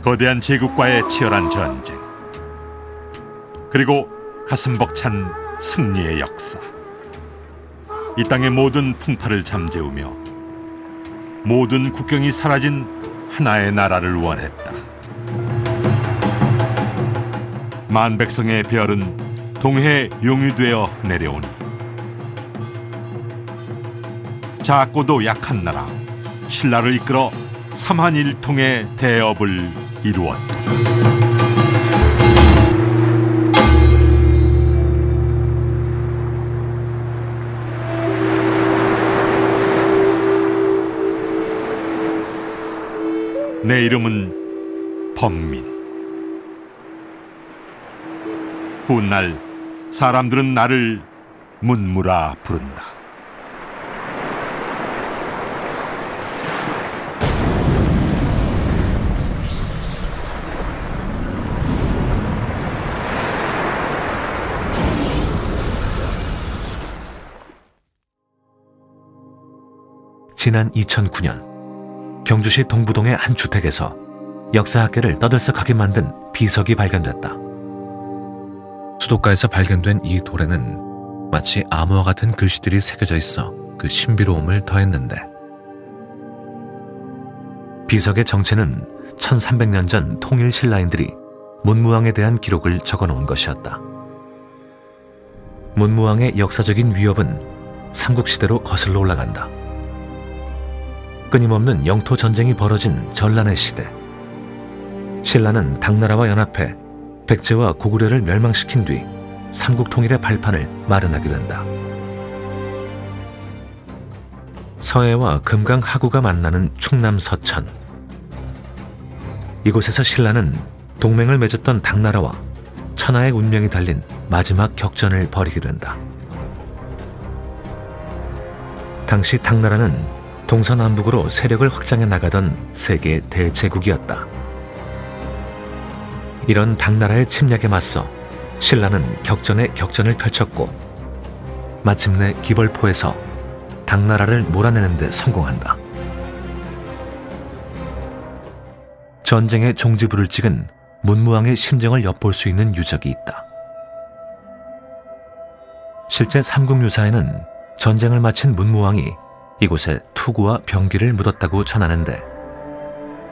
거대한 제국과의 치열한 전쟁, 그리고 가슴 벅찬 승리의 역사. 이 땅의 모든 풍파를 잠재우며 모든 국경이 사라진 하나의 나라를 원했다. 만 백성의 별은 동해에 용유되어 내려오니 작고도 약한 나라 신라를 이끌어 삼한일통의 대업을 이루었다. 내 이름은 범민. 훗날 사람들은 나를 문무라 부른다. 지난 2009년 경주시 동부동의 한 주택에서 역사학계를 떠들썩하게 만든 비석이 발견됐다. 수도가에서 발견된 이 돌에는 마치 암호와 같은 글씨들이 새겨져 있어 그 신비로움을 더했는데, 비석의 정체는 1300년 전 통일 신라인들이 문무왕에 대한 기록을 적어놓은 것이었다. 문무왕의 역사적인 위협은 삼국시대로 거슬러 올라간다. 끊임없는 영토 전쟁이 벌어진 전란의 시대, 신라는 당나라와 연합해 백제와 고구려를 멸망시킨 뒤 삼국 통일의 발판을 마련하게 된다. 서해와 금강 하구가 만나는 충남 서천. 이곳에서 신라는 동맹을 맺었던 당나라와 천하의 운명이 달린 마지막 격전을 벌이게 된다. 당시 당나라는 동서남북으로 세력을 확장해 나가던 세계 대제국이었다. 이런 당나라의 침략에 맞서 신라는 격전에 격전을 펼쳤고 마침내 기벌포에서 당나라를 몰아내는 데 성공한다. 전쟁의 종지부를 찍은 문무왕의 심정을 엿볼 수 있는 유적이 있다. 실제 삼국유사에는 전쟁을 마친 문무왕이 이곳에 투구와 병기를 묻었다고 전하는데,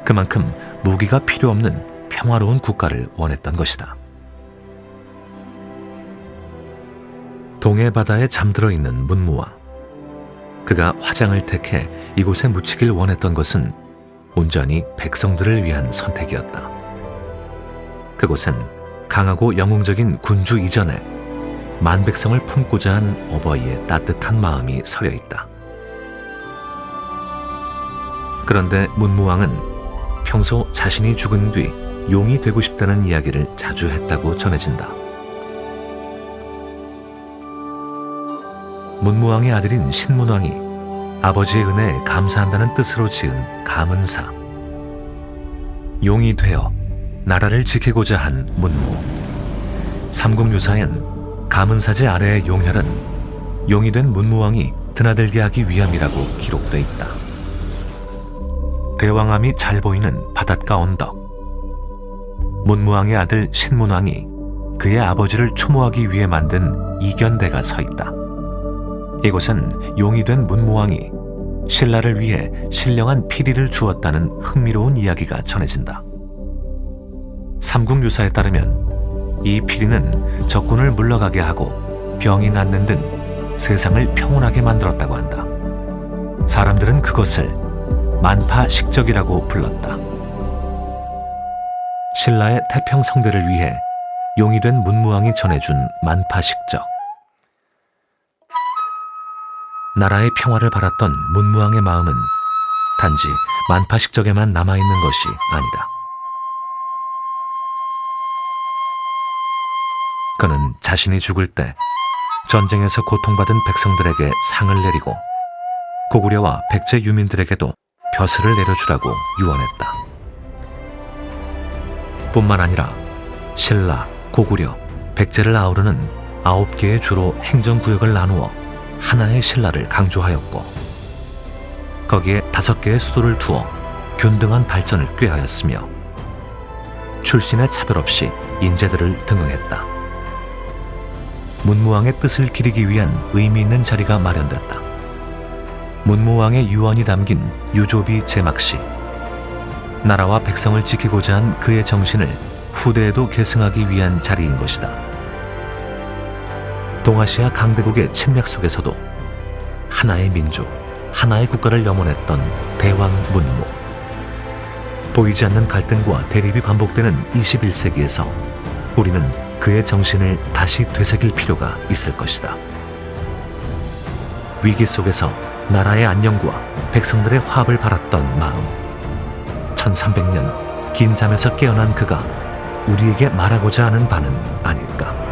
그만큼 무기가 필요 없는 평화로운 국가를 원했던 것이다. 동해 바다에 잠들어 있는 문무왕. 그가 화장을 택해 이곳에 묻히길 원했던 것은 온전히 백성들을 위한 선택이었다. 그곳엔 강하고 영웅적인 군주 이전에 만백성을 품고자 한 어버이의 따뜻한 마음이 서려 있다. 그런데 문무왕은 평소 자신이 죽은 뒤 용이 되고 싶다는 이야기를 자주 했다고 전해진다. 문무왕의 아들인 신문왕이 아버지의 은혜에 감사한다는 뜻으로 지은 감은사. 용이 되어 나라를 지키고자 한 문무. 삼국유사엔 감은사제 아래의 용혈은 용이 된 문무왕이 드나들게 하기 위함이라고 기록돼 있다. 대왕암이 잘 보이는 바닷가 언덕. 문무왕의 아들 신문왕이 그의 아버지를 추모하기 위해 만든 이견대가 서 있다. 이곳은 용이 된 문무왕이 신라를 위해 신령한 피리를 주었다는 흥미로운 이야기가 전해진다. 삼국유사에 따르면 이 피리는 적군을 물러가게 하고 병이 낫는 등 세상을 평온하게 만들었다고 한다. 사람들은 그것을 만파식적이라고 불렀다. 신라의 태평성대를 위해 용이 된 문무왕이 전해준 만파식적. 나라의 평화를 바랐던 문무왕의 마음은 단지 만파식적에만 남아있는 것이 아니다. 그는 자신이 죽을 때 전쟁에서 고통받은 백성들에게 상을 내리고 고구려와 백제 유민들에게도 벼슬을 내려주라고 유언했다. 뿐만 아니라 신라, 고구려, 백제를 아우르는 9개의 주로 행정구역을 나누어 하나의 신라를 강조하였고, 거기에 5개의 수도를 두어 균등한 발전을 꾀하였으며 출신의 차별 없이 인재들을 등용했다. 문무왕의 뜻을 기리기 위한 의미 있는 자리가 마련됐다. 문무왕의 유언이 담긴 유조비 제막시. 나라와 백성을 지키고자 한 그의 정신을 후대에도 계승하기 위한 자리인 것이다. 동아시아 강대국의 침략 속에서도 하나의 민족, 하나의 국가를 염원했던 대왕 문무. 보이지 않는 갈등과 대립이 반복되는 21세기에서 우리는 그의 정신을 다시 되새길 필요가 있을 것이다. 위기 속에서 나라의 안녕과 백성들의 화합을 바랐던 마음. 1300년 긴 잠에서 깨어난 그가 우리에게 말하고자 하는 바는 아닐까.